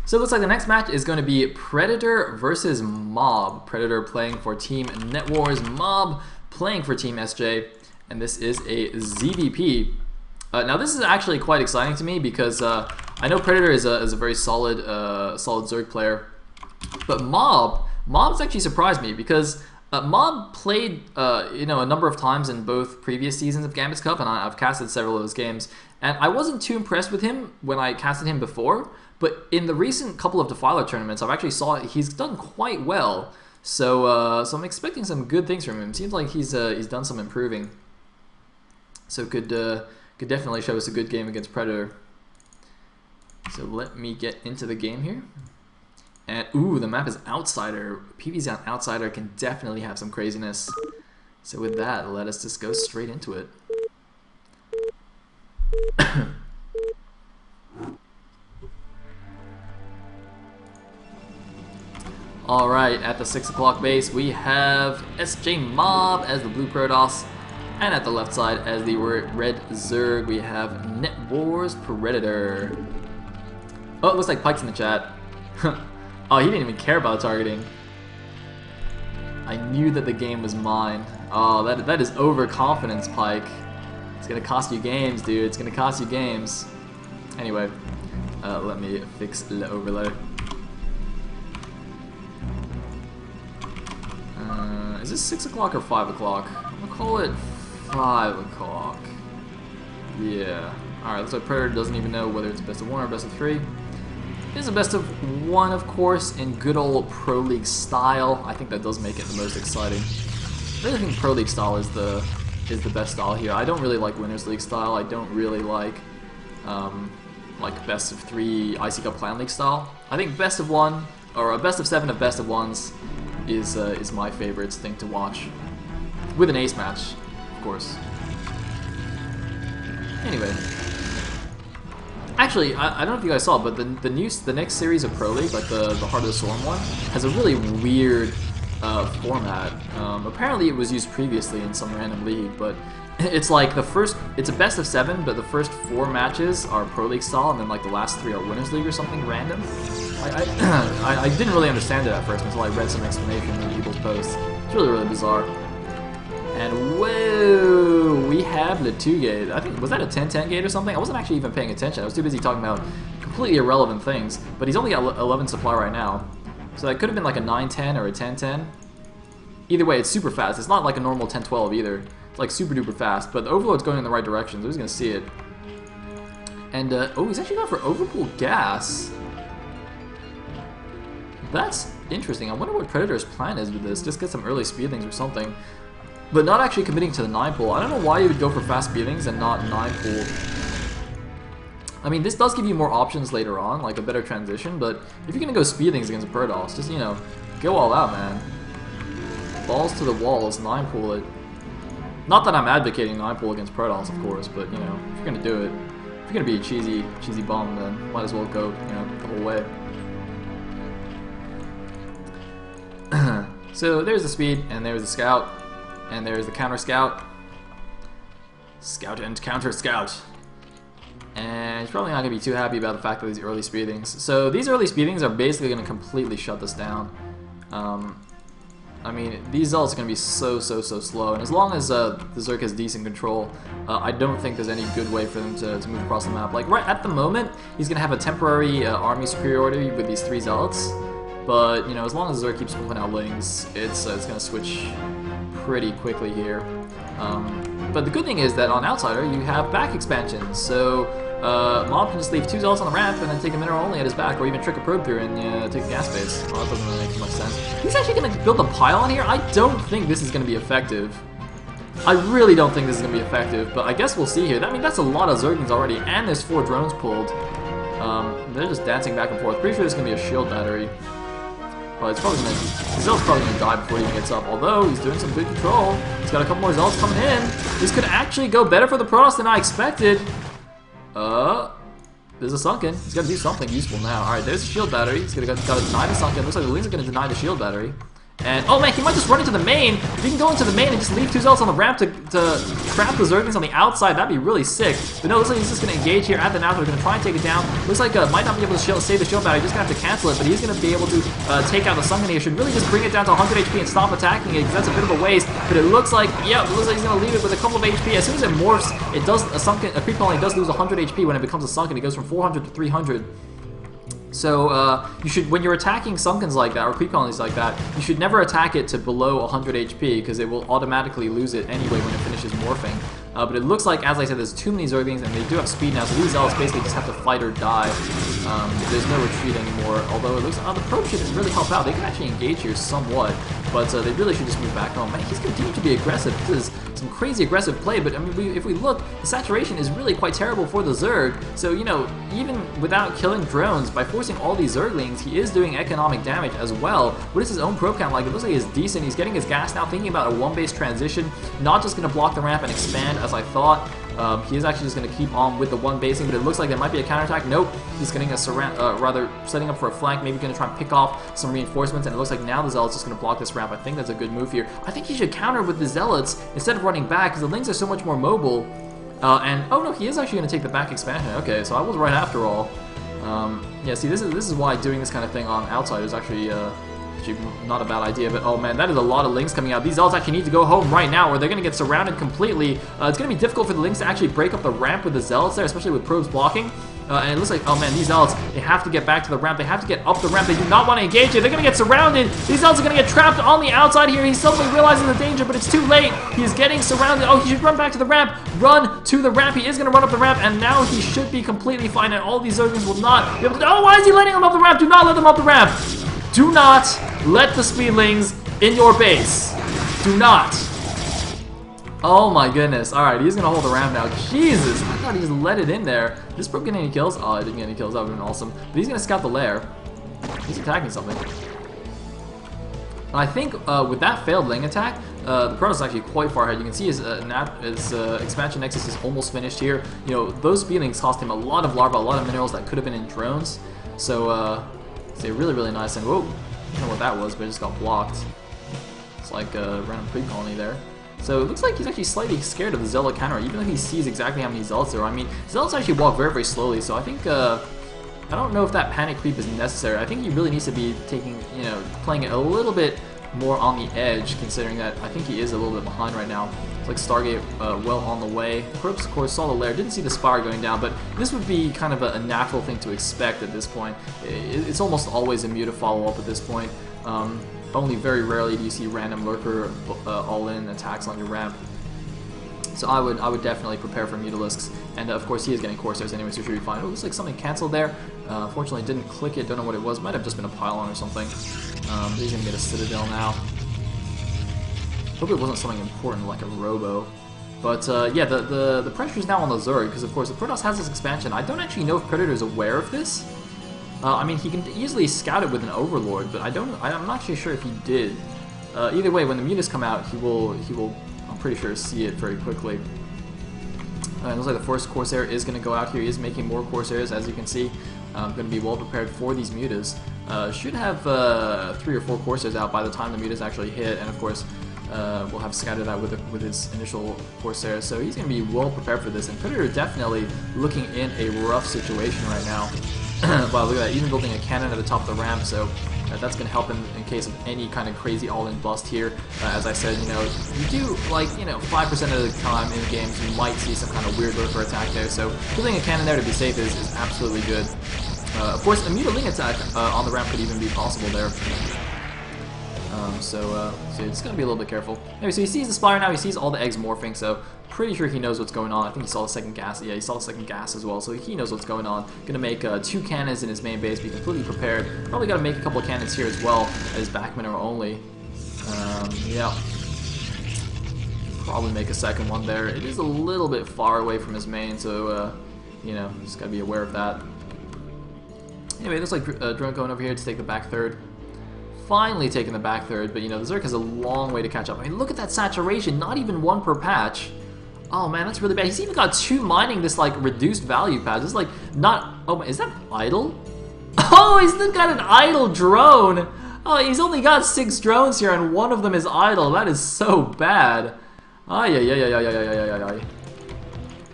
So it looks like the next match is going to be Predator versus Mob. Predator playing for Team NetWars, Mob playing for Team SJ, and this is a ZVP. Now this is actually quite exciting to me because I know Predator is a very solid Zerg player, but Mob's actually surprised me because Mob played a number of times in both previous seasons of Gambit's Cup, and I've casted several of those games, and I wasn't too impressed with him when I casted him before. But in the recent couple of Defiler tournaments, I've actually saw he's done quite well. So I'm expecting some good things from him. Seems like he's done some improving. So could definitely show us a good game against Predator. So let me get into the game here. And ooh, the map is Outsider. PvZ on Outsider can definitely have some craziness. So with that, let us just go straight into it. Alright, at the 6 o'clock base, we have SJ Mob as the blue Protoss, and at the left side, as the red Zerg, we have NetWars Predator. Oh, it looks like Pike's in the chat. Oh, he didn't even care about targeting. I knew that the game was mine. Oh, that is overconfidence, Pike. It's gonna cost you games, dude. It's gonna cost you games. Anyway, let me fix the overlay. Is this 6 o'clock or 5 o'clock? I'm gonna call it 5 o'clock. Yeah. Alright, looks like Predator doesn't even know whether it's best of 1 or best of 3. It is a best of 1, of course, in good old Pro League style. I think that does make it the most exciting. I really think Pro League style is the best style here. I don't really like Winners League style. I don't really like best of 3 IC Cup Clan League style. I think best of 1 or a best of 7 of best of 1s is my favorite thing to watch, with an ace match, of course. Anyway, actually, I don't know if you guys saw, but the next series of Pro League, like the Heart of the Storm one, has a really weird format. Apparently, it was used previously in some random league, but it's like it's a best of 7, but the first 4 matches are Pro League style, and then like the last 3 are Winners League or something random. I didn't really understand it at first until I read some explanation in people's posts. It's really, really bizarre. And whoa, we have the 2 gate. I think, was that a 10-10 gate or something? I wasn't actually even paying attention. I was too busy talking about completely irrelevant things. But he's only got 11 supply right now. So that could have been like a 9-10 or a 10-10. Either way, it's super fast. It's not like a normal 10-12 either. It's like super duper fast. But the Overload's going in the right direction, so he's going to see it. And, oh, he's actually going for Overpool Gas. That's interesting. I wonder what Predator's plan is with this. Just get some early speedlings or something. But not actually committing to the 9-pool. I don't know why you would go for fast speedlings and not 9-pool. I mean, this does give you more options later on, like a better transition, but if you're going to go speedlings against a Protoss, just, go all out, man. Balls to the walls, 9-pool it. Not that I'm advocating 9-pool against Protoss, of course, but, if you're going to do it, if you're going to be a cheesy bum, then might as well go, the whole way. So there's the speed, and there's the scout, and there's the counter scout. Scout and counter scout. And he's probably not going to be too happy about the fact that these early speedings. So these early speedings are basically going to completely shut this down. I mean, these ults are going to be so slow, and as long as the Zerg has decent control, I don't think there's any good way for them to move across the map. Like, right at the moment, he's going to have a temporary army superiority with these 3 zealots. But, as long as Zerg keeps pumping out lings, it's going to switch pretty quickly here. But the good thing is that on Outsider, you have back expansions. So, Mob can just leave 2 zealots on the ramp and then take a mineral only at his back, or even trick a probe through and take the gas base. Oh, that doesn't really make too much sense. He's actually going to build a pylon here? I don't think this is going to be effective. I really don't think this is going to be effective, but I guess we'll see here. I mean, that's a lot of Zerglings already, and there's 4 drones pulled. They're just dancing back and forth. Pretty sure there's going to be a shield battery. But it's probably gonna, Zealot's probably going to die before he even gets up, although he's doing some good control. He's got a couple more Zealots coming in. This could actually go better for the Protoss than I expected. There's a Sunken. He's got to do something useful now. Alright, there's a shield battery. He's got to deny the Sunken. Looks like the Lings are going to deny the shield battery. And, oh man, he might just run into the main. If he can go into the main and just leave 2 zealots on the ramp to trap the Zerglings on the outside, that'd be really sick. But no, looks like he's just going to engage here at the Nazareth. Going to try and take it down. Looks like might not be able to save the shield battery. He's just going to have to cancel it, but he's going to be able to take out the Sunken here. Should really just bring it down to 100 HP and stop attacking it, because that's a bit of a waste. But it looks like, yeah, it looks like he's going to leave it with a couple of HP. As soon as it morphs, it does, a creep colony does lose 100 HP when it becomes a Sunken. It goes from 400 to 300. So you should, when you're attacking Sunkens like that, or creep colonies like that, you should never attack it to below 100 HP, because it will automatically lose it anyway when it finishes morphing. But it looks like, as I said, there's too many Zerglings, and they do have speed now, so these Zealots basically just have to fight or die. There's no retreat anymore, although it looks like the probe should really help out. They can actually engage here somewhat, but they really should just move back home. Man, he's continued to be aggressive. This is some crazy aggressive play, but I mean, if we look, the saturation is really quite terrible for the Zerg. So, you know, even without killing drones, by forcing all these Zerglings, he is doing economic damage as well. What is his own probe count like? It looks like it's decent. He's getting his gas now, thinking about a 1-base transition, not just going to block the ramp and expand as I thought. He is actually just going to keep on with the 1-basing, but it looks like there might be a counterattack. Nope, he's getting a rather setting up for a flank, maybe going to try and pick off some reinforcements, and it looks like now the Zealot's just going to block this ramp. I think that's a good move here. I think he should counter with the Zealots instead of running back, because the Lings are so much more mobile. And, oh no, he is actually going to take the back expansion. Okay, so I was right after all. Yeah, see, this is why doing this kind of thing on outside is actually not a bad idea, but oh man, that is a lot of Lings coming out. These Zealots actually need to go home right now, or they're going to get surrounded completely. It's going to be difficult for the Lings to actually break up the ramp with the Zealots there, especially with probes blocking. And it looks like, oh man, these Zealots, they have to get back to the ramp. They have to get up the ramp. They do not want to engage it. They're going to get surrounded. These Zealots are going to get trapped on the outside here. He's suddenly realizing the danger, but it's too late. He's getting surrounded. Oh, he should run back to the ramp. Run to the ramp. He is going to run up the ramp, and now he should be completely fine, and all these Zerglings will not be able to... Oh, why is he letting them up the ramp? Do not let them up the ramp. Do not let the Speedlings in your base. Do not. Oh my goodness. Alright, he's going to hold the ramp now. Jesus, I thought he just let it in there. Did this probe get any kills? Oh, I didn't get any kills. That would have been awesome. But he's going to scout the lair. He's attacking something. I think with that failed Ling attack, the Protoss is actually quite far ahead. You can see his expansion nexus is almost finished here. You know, those Speedlings cost him a lot of larvae, a lot of minerals that could have been in drones. So, it's really, really nice. And whoa, I don't know what that was, but it just got blocked. It's like a random creep colony there. So it looks like he's actually slightly scared of the Zealot counter, even though he sees exactly how many Zealots there are. I mean, Zealots actually walk very, very slowly, so I think, I don't know if that panic creep is necessary. I think he really needs to be taking, you know, playing it a little bit more on the edge, considering that I think he is a little bit behind right now. It's like Stargate well on the way. Probes, of course, saw the lair, didn't see the Spire going down, but this would be kind of a natural thing to expect at this point. It's almost always immune to follow-up at this point. Only very rarely do you see random lurker all-in attacks on your ramp. So I would definitely prepare for Mutalisks, and of course he is getting Corsairs anyway, so should be fine. Oh, looks like something canceled there. Unfortunately, didn't click it. Don't know what it was. Might have just been a pylon or something. He's gonna get a Citadel now. Hope it wasn't something important like a Robo. But yeah, the pressure is now on the Zerg, because of course the Protoss has this expansion. I don't actually know if Predator is aware of this. I mean, he can easily scout it with an Overlord, but I'm not actually sure if he did. Either way, when the Mutas come out, he will, I'm pretty sure, see it very quickly. It looks like the first Corsair is going to go out here. He is making more Corsairs, as you can see. Going to be well prepared for these Mutas. Should have 3 or 4 Corsairs out by the time the Mutas actually hit, and of course, we'll have scouted out with his initial Corsair. So he's going to be well prepared for this, and Predator definitely looking in a rough situation right now. Wow, look at that, even building a cannon at the top of the ramp, so that's going to help him in case of any kind of crazy all-in bust here. As I said, you know, you do, like, you know, 5% of the time in games, you might see some kind of weird lurker attack there, so building a cannon there to be safe is absolutely good. Of course, a Mutaling attack on the ramp could even be possible there. So you're just going to be a little bit careful. Anyway, so he sees the Spire now, he sees all the eggs morphing, so pretty sure he knows what's going on. I think he saw the second gas. Yeah, he saw the second gas as well, so he knows what's going on. Going to make 2 cannons in his main base, be completely prepared. Probably got to make a couple of cannons here as well, as backmen are only. Yeah. Probably make a second one there. It is a little bit far away from his main, so, you know, just got to be aware of that. Anyway, it looks like drone going over here to take the back third. Finally taking the back third, but you know, the Zerg has a long way to catch up. I mean, look at that saturation, not even 1 per patch. Oh man, that's really bad. He's even got 2 mining this like reduced value patch. It's like not, oh, is that idle? Oh, he's still got an idle drone. Oh, he's only got 6 drones here, and one of them is idle. That is so bad. Ay, ay, ay, ay, ay, ay, ay, ay, ay.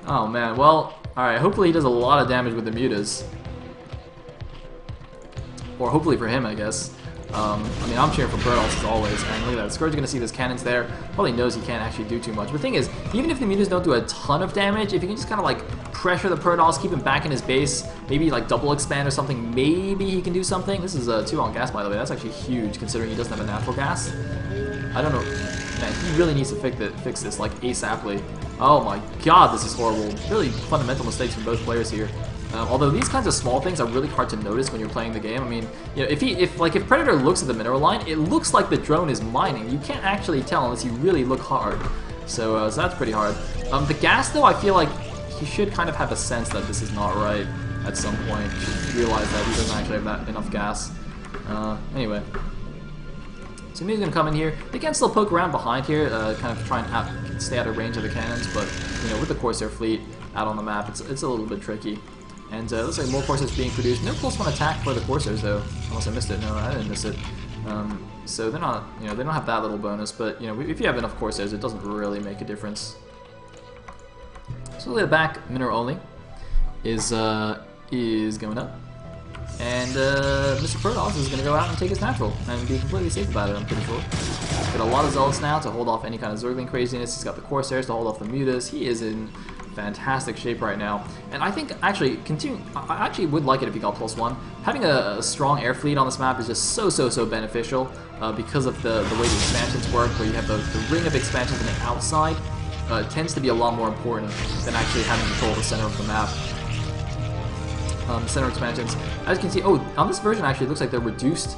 Oh, man. Well, alright. Hopefully he does a lot of damage with the mutas. Or hopefully for him, I guess. I mean, I'm cheering for Protoss as always, and look at that. Scourge is going to see those cannons there. Probably knows he can't actually do too much. But the thing is, even if the mutas don't do a ton of damage, if you can just kind of like pressure the Protoss, keep him back in his base, maybe like double expand or something, maybe he can do something. This is a 2 on gas, by the way. That's actually huge considering he doesn't have a natural gas. I don't know. Man, he really needs to fix this like ASAPly. Oh my god, this is horrible. Really fundamental mistakes from both players here. Although these kinds of small things are really hard to notice when you're playing the game. I mean, you know, if Predator looks at the mineral line, it looks like the drone is mining. You can't actually tell unless you really look hard. So that's pretty hard. The gas, though, I feel like he should kind of have a sense that this is not right at some point. He should realize that he doesn't actually have enough gas. Anyway. So he's going to come in here. They can still poke around behind here, kind of try and stay out of range of the cannons, but you know, with the Corsair fleet out on the map, it's a little bit tricky. And looks like more Corsairs being produced. No +1 attack for the Corsairs though, unless I missed it. No, I didn't miss it. So they're not, you know, they don't have that little bonus. But you know, if you have enough Corsairs, it doesn't really make a difference. So the back mineral only is going up. And Mr. Protoss is going to go out and take his natural and be completely safe about it, I'm pretty sure. He's got a lot of Zealots now to hold off any kind of Zergling craziness. He's got the Corsairs to hold off the Mutas. He is in fantastic shape right now. And I think, actually, I actually would like it if he got +1. Having a strong air fleet on this map is just so beneficial because of the way the expansions work, where you have the ring of expansions on the outside. It tends to be a lot more important than actually having control of the center of the map. Center expansions. As you can see, on this version actually it looks like they're reduced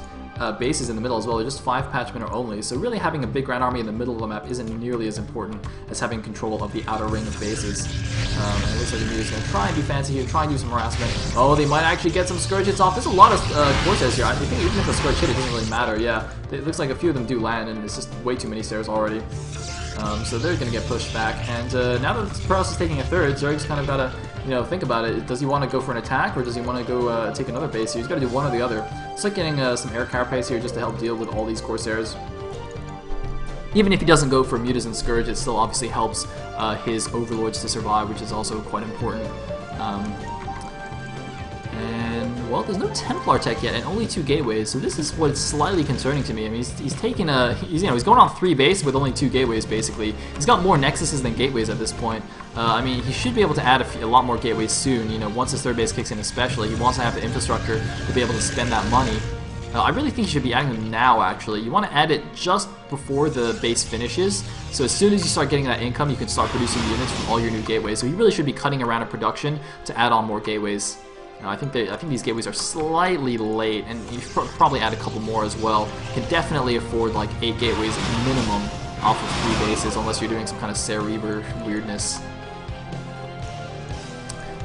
bases in the middle as well. They're just 5 patch mineral only, so really having a big ground army in the middle of the map isn't nearly as important as having control of the outer ring of bases. And it looks like the Muta's going to try and be fancy here, try and do some harassment. Oh, they might actually get some Scourge hits off. There's a lot of Corsairs here. I think even if the Scourge hit, it doesn't really matter. Yeah, it looks like a few of them do land, and it's just way too many stairs already. So they're going to get pushed back, and now that Protoss is taking a third, Zerg's kind of got to, you know, think about it. Does he want to go for an attack, or does he want to go take another base here? He's got to do one or the other. It's like getting some air carapace here just to help deal with all these Corsairs. Even if he doesn't go for Mutas and Scourge, it still obviously helps his Overlords to survive, which is also quite important. And, well, there's no Templar tech yet, and only 2 gateways, so this is what's slightly concerning to me. I mean, he's taking he's going on 3 base with only 2 gateways, basically. He's got more Nexuses than gateways at this point. I mean, he should be able to add a lot more gateways soon, you know, once his 3rd base kicks in especially. He wants to have the infrastructure to be able to spend that money. I really think you should be adding them now, actually. You want to add it just before the base finishes, so as soon as you start getting that income, you can start producing units from all your new gateways. So he really should be cutting around in production to add on more gateways. I think these gateways are slightly late, and you should probably add a couple more as well. You can definitely afford like 8 gateways minimum off of 3 bases, unless you're doing some kind of Cereber weirdness.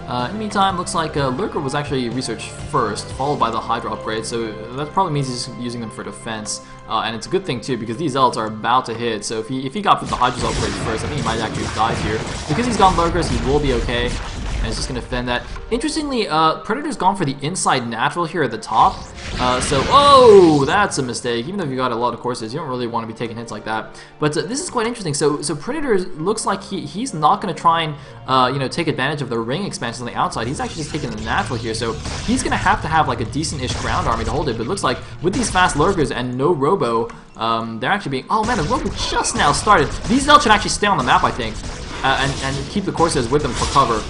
In the meantime, looks like Lurker was actually researched first, followed by the Hydra upgrade, so that probably means he's using them for defense. And it's a good thing too, because these Zealots are about to hit, so if he got the Hydra's upgrade first, I think he might actually have died here. Because he's gone Lurkers, he will be okay. And he's just going to defend that. Interestingly, Predator's gone for the inside natural here at the top. Oh, that's a mistake. Even though you got a lot of Corsairs, you don't really want to be taking hits like that. But this is quite interesting. So Predator looks like he's not going to try and you know, take advantage of the ring expansions on the outside. He's actually just taking the natural here. So he's going to have like a decent-ish ground army to hold it. But it looks like with these fast Lurkers and no Robo, they're actually being... Oh man, the Robo just now started. These Zealots should actually stay on the map, I think. And keep the Corsairs with them for cover.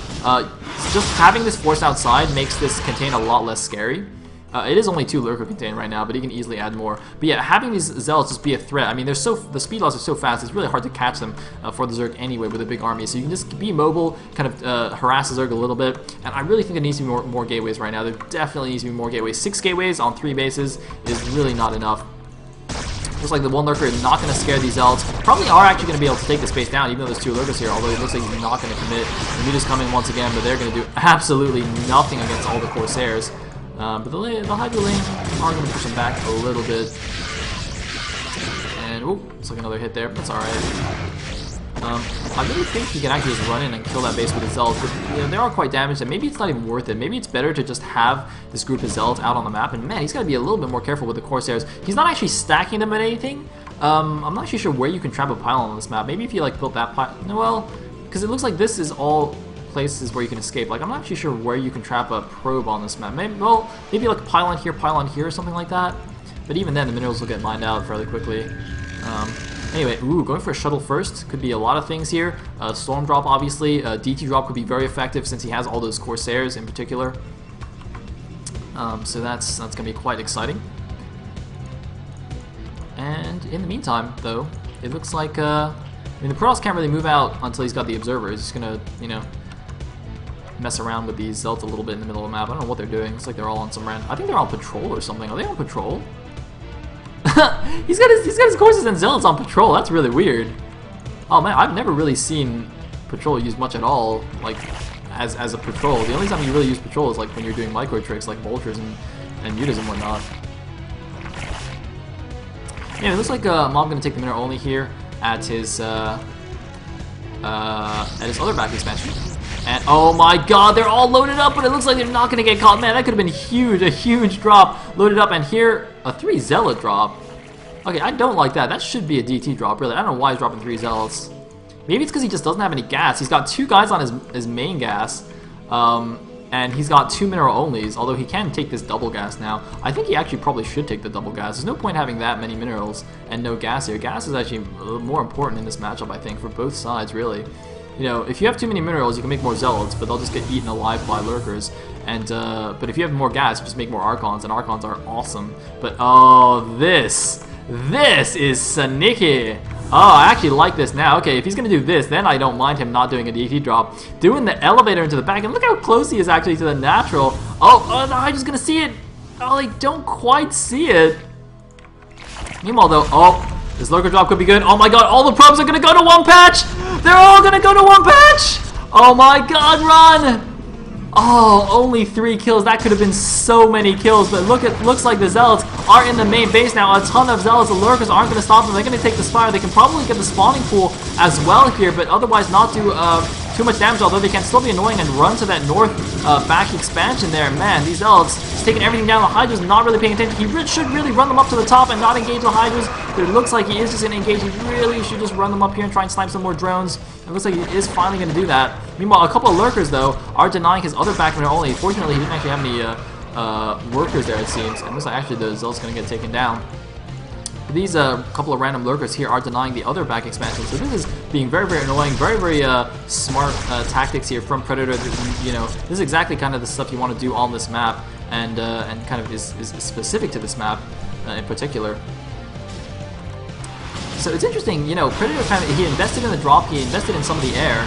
Just having this force outside makes this contain a lot less scary. It is only 2 Lurker contained right now, but he can easily add more. But yeah, having these Zealots just be a threat. I mean, the speed loss are so fast, it's really hard to catch them for the Zerg anyway with a big army. So you can just be mobile, kind of harass the Zerg a little bit. And I really think there needs to be more gateways right now. There definitely needs to be more gateways. 6 gateways on 3 bases is really not enough. Looks like the 1 Lurker is not going to scare these Zealots. Probably are actually going to be able to take the space down, even though there's 2 Lurkers here, although it looks like he's not going to commit. The Muta's coming once again, but they're going to do absolutely nothing against all the Corsairs. But the Hydra lane are going to push him back a little bit. And, oh, looks like another hit there. That's alright. I really think he can actually just run in and kill that base with his Zealots, but you know, they are quite damaged, and maybe it's not even worth it. Maybe it's better to just have this group of Zealots out on the map, and man, he's got to be a little bit more careful with the Corsairs. He's not actually stacking them at anything. I'm not actually sure where you can trap a pylon on this map. Maybe if you like built that pylon, well, because it looks like this is all places where you can escape. Like, I'm not actually sure where you can trap a probe on this map. Maybe, well, maybe like pylon here, or something like that. But even then, the minerals will get mined out fairly quickly. Anyway, ooh, going for a shuttle first could be a lot of things here. Storm drop, obviously. DT drop could be very effective since he has all those Corsairs in particular. So that's going to be quite exciting. And in the meantime, though, it looks like, I mean, the Protoss can't really move out until he's got the Observer. He's just going to, you know, mess around with these Zealots a little bit in the middle of the map. I don't know what they're doing. It's like they're all on some random... I think they're on patrol or something. Are they on patrol? he's got his Corsairs and Zealots on patrol. That's really weird. Oh man, I've never really seen patrol used much at all, like as a patrol. The only time you really use patrol is like when you're doing micro tricks like vultures and mutas and whatnot. Yeah, it looks like Mob gonna take the mineral only here at his other back expansion. And oh my god, they're all loaded up, but it looks like they're not gonna get caught. Man, that could have been huge, a huge drop. Loaded up, and here a 3 Zealot drop. Okay, I don't like that. That should be a DT drop, really. I don't know why he's dropping 3 Zealots. Maybe it's because he just doesn't have any gas. He's got 2 guys on his main gas, and he's got 2 mineral onlys, although he can take this double gas now. I think he actually probably should take the double gas. There's no point having that many minerals and no gas here. Gas is actually more important in this matchup, I think, for both sides, really. You know, if you have too many minerals, you can make more Zealots, but they'll just get eaten alive by lurkers. And but if you have more gas, you just make more Archons, and Archons are awesome. But oh, this is sneaky. Oh, I actually like this now. Okay, if he's gonna do this, then I don't mind him not doing a DT drop. Doing the elevator into the back, and look how close he is actually to the natural. Oh, the Hydra's gonna see it. Oh, they don't quite see it. Meanwhile, though, oh. This lurker drop could be good. Oh my god, all the probes are gonna go to 1 patch! They're all gonna go to 1 patch! Oh my god, run! Oh, only 3 kills. That could have been so many kills, but looks like the Zealots are in the main base now. A ton of Zealots. The lurkers aren't gonna stop them. They're gonna take the Spire. They can probably get the spawning pool as well here, but otherwise not do too much damage, although they can still be annoying and run to that north back expansion there. Man, these Zealots, he's taking everything down. The Hydra's not really paying attention. He should really run them up to the top and not engage the Hydras, but it looks like he is just going to engage. He really should just run them up here and try and snipe some more drones. It looks like he is finally going to do that. Meanwhile, a couple of lurkers, though, are denying his other back mineral only. Fortunately, he didn't actually have any workers there, it seems. And it looks like actually the Zealot's going to get taken down. These couple of random lurkers here are denying the other back expansion, so this is being very, very annoying, very, very smart tactics here from Predator. You know, this is exactly kind of the stuff you want to do on this map, and kind of is specific to this map in particular. So it's interesting, you know, Predator kind of, he invested in the drop, he invested in some of the air,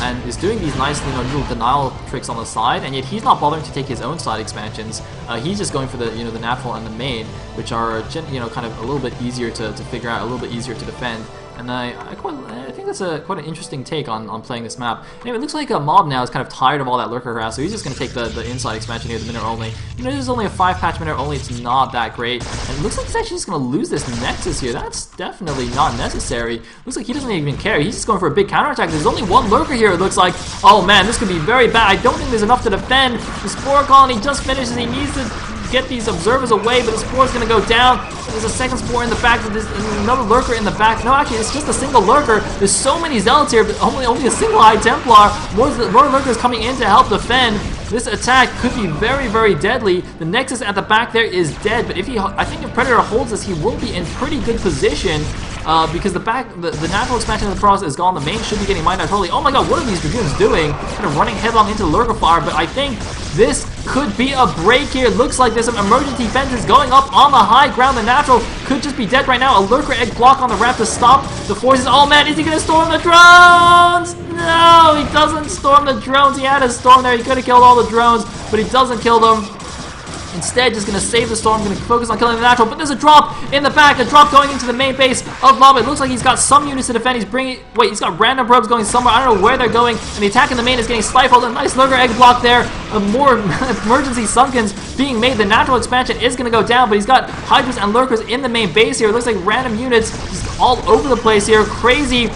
and is doing these nice, you know, little denial tricks on the side, and yet he's not bothering to take his own side expansions. He's just going for the, you know, the natural and the main, which are, you know, kind of a little bit easier to figure out, a little bit easier to defend. And I think that's quite an interesting take on playing this map. Anyway, it looks like a Mob now is kind of tired of all that lurker harass, so he's just going to take the inside expansion here, the mineral only. You know, this is only a 5-patch mineral only, it's not that great. And it looks like he's actually just going to lose this Nexus here. That's definitely not necessary. Looks like he doesn't even care. He's just going for a big counterattack. There's only 1 lurker here, it looks like. Oh man, this could be very bad. I don't think there's enough to defend. The Spore Colony just finishes. He needs to get these observers away, but the Spore's gonna go down. There's a second Spore in the back, there's another lurker in the back. No, actually, it's just a single lurker. There's so many Zealots here, but only a single High Templar. More lurkers coming in to help defend. This attack could be very, very deadly. The Nexus at the back there is dead, but I think if Predator holds this, he will be in pretty good position. Because the natural expansion of the Protoss is gone. The main should be getting mined out totally. Oh my god, what are these Dragoons doing? Kind of running headlong into the lurker fire, but I think this could be a break here. Looks like there's some emergency fences going up on the high ground. The natural could just be dead right now. A lurker egg block on the ramp to stop the forces. Oh man, is he gonna storm the drones? No, he doesn't storm the drones. He had a storm there. He could have killed all the drones, but he doesn't kill them. Instead, just going to save the storm, going to focus on killing the natural, but there's a drop in the back, a drop going into the main base of Mob. It looks like he's got some units to defend. He's got random probes going somewhere. I don't know where they're going, and the attack in the main is getting stifled. A nice lurker egg block there. More emergency Sunkens being made. The natural expansion is going to go down, but he's got Hydras and lurkers in the main base here. It looks like random units just all over the place here. Crazy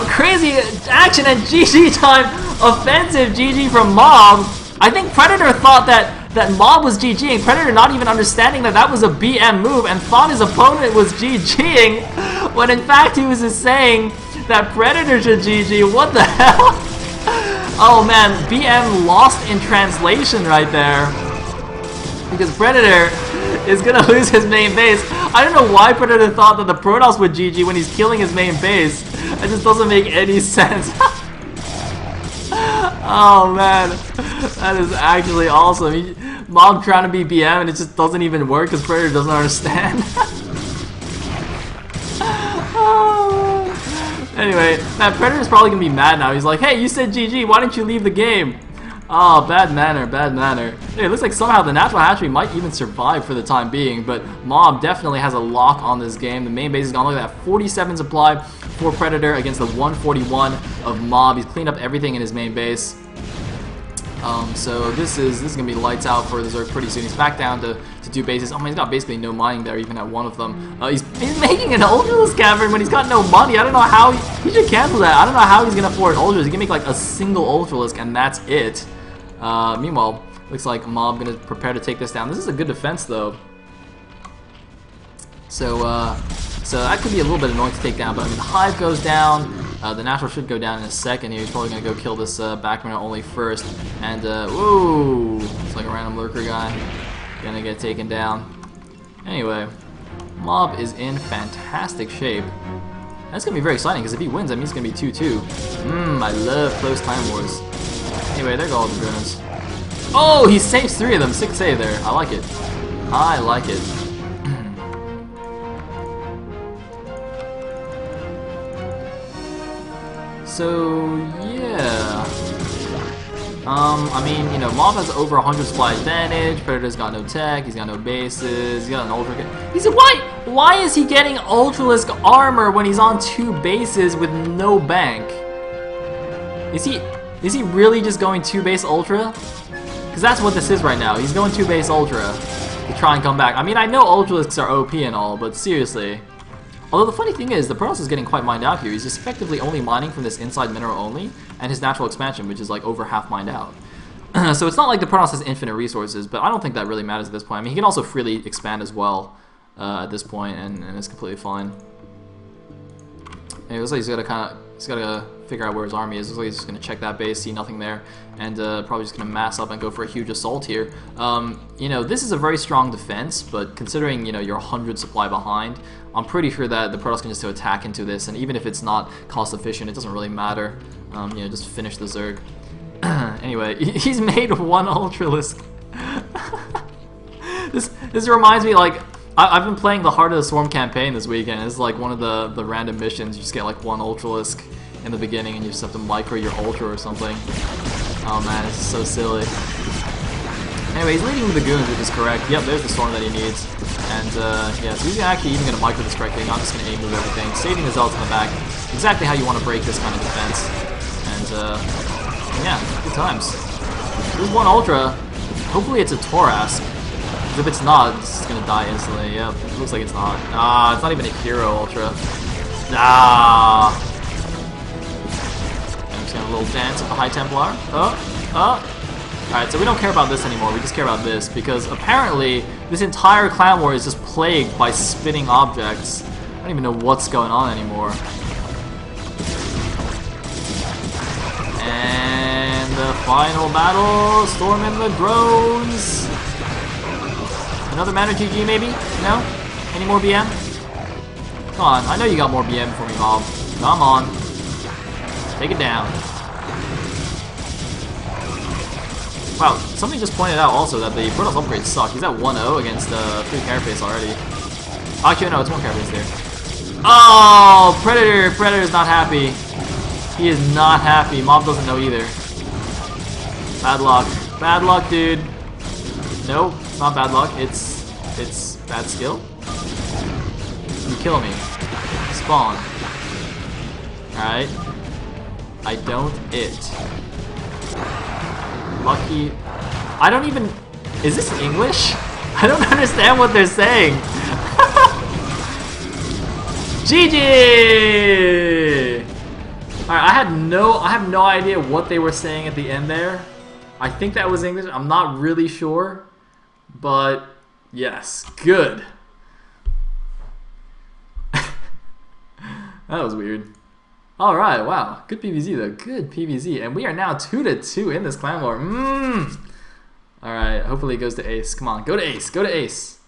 Crazy action and GG time. Offensive GG from Mob. I think Predator thought that Mob was GGing. Predator not even understanding that was a BM move and thought his opponent was GGing, when in fact he was just saying that Predator should GG. What the hell? Oh man, BM lost in translation right there. Because Predator is gonna lose his main base. I don't know why Predator thought that the Protoss would GG when he's killing his main base. It just doesn't make any sense. Oh man, that is actually awesome. Mob trying to be BM and it just doesn't even work because Predator doesn't understand. Anyway, that Predator's probably gonna be mad now. He's like, hey, you said GG, why didn't you leave the game? Oh, bad manner, bad manner. Hey, it looks like somehow the natural hatchery might even survive for the time being, but Mob definitely has a lock on this game. The main base is gone. Look at that, 47 supply for Predator against the 141 of Mob. He's cleaned up everything in his main base. So this is gonna be lights out for the Zerg pretty soon. He's back down to 2 bases. Oh man, he's got basically no mining there, even at one of them. He's making an Ultraless Cavern when he's got no money. I don't know how he should cancel that. I don't know how he's gonna afford Ultras. He can make like a single Ultralisk and that's it. Meanwhile, looks like Mob gonna prepare to take this down. This is a good defense though. So that could be a little bit annoying to take down, but I mean the Hive goes down. The Natural should go down in a second here. He's probably going to go kill this backman only first. And, whoa! It's like a random lurker guy. Gonna get taken down. Anyway, Mob is in fantastic shape. That's going to be very exciting, because if he wins, that means it's going to be 2-2. I love close time wars. Anyway, there go all the drones. Oh, he saves 3 of them. 6 save there. I like it. I like it. So, yeah. I mean, you know, Mob has over 100 supply advantage, Predator's got no tech, he's got no bases, he's got an Ultra... Why is he getting Ultralisk armor when he's on 2 bases with no bank? Is he really just going 2 base Ultra? Because that's what this is right now, he's going 2 base Ultra to try and come back. I mean, I know Ultralisks are OP and all, but seriously... Although the funny thing is, the Protoss is getting quite mined out here. He's just effectively only mining from this inside mineral only, and his natural expansion, which is like over half mined out. So it's not like the Protoss has infinite resources, but I don't think that really matters at this point. I mean, he can also freely expand as well at this point, and it's completely fine. And it looks like he's gotta figure out where his army is. It looks like he's just gonna check that base, see nothing there, and probably just gonna mass up and go for a huge assault here. You know, this is a very strong defense, but considering, you know, you're 100 supply behind, I'm pretty sure that the Protoss can just attack into this, and even if it's not cost efficient, it doesn't really matter. You know, just finish the Zerg. Anyway, he's made 1 Ultralisk. This reminds me, like, I've been playing the Heart of the Swarm campaign this weekend. It's like one of the random missions. You just get like 1 Ultralisk in the beginning, and you just have to micro your Ultra or something. Oh man, it's so silly. Anyway, he's leading with the goons, which is correct. Yep, there's the storm that he needs. And yeah, so he's actually even going to micro this correctly, not just going to aim move everything. Saving the Zealots in the back. Exactly how you want to break this kind of defense. And yeah, good times. There's 1 Ultra. Hopefully it's a Thorask. If it's not, it's just going to die instantly. Yep, it looks like it's not. Ah, it's not even a Hero Ultra. Ah. I'm just going to have a little dance with the High Templar. Alright, so we don't care about this anymore, we just care about this, because apparently this entire clan war is just plagued by spinning objects. I don't even know what's going on anymore. And the final battle, storming the drones. Another mana GG maybe? No? Any more BM? Come on, I know you got more BM for me, Mob. Come on. Take it down. Wow, somebody just pointed out also that the Protoss upgrades suck. He's at 1-0 against 3 Carapace already. Actually, no, it's 1 Carapace there. Oh, Predator's not happy. He is not happy. Mob doesn't know either. Bad luck. Bad luck, dude. No, it's not bad luck. It's bad skill. You kill me. Spawn. Alright. I don't it. Lucky. I don't even... Is this English? I don't understand what they're saying. GG! Alright, I have no idea what they were saying at the end there. I think that was English. I'm not really sure. But yes, good. That was weird. Alright, wow. Good PvZ though. Good PvZ. And we are now 2-2 in this clan war. Alright, hopefully it goes to ace. Come on, go to ace. Go to ace.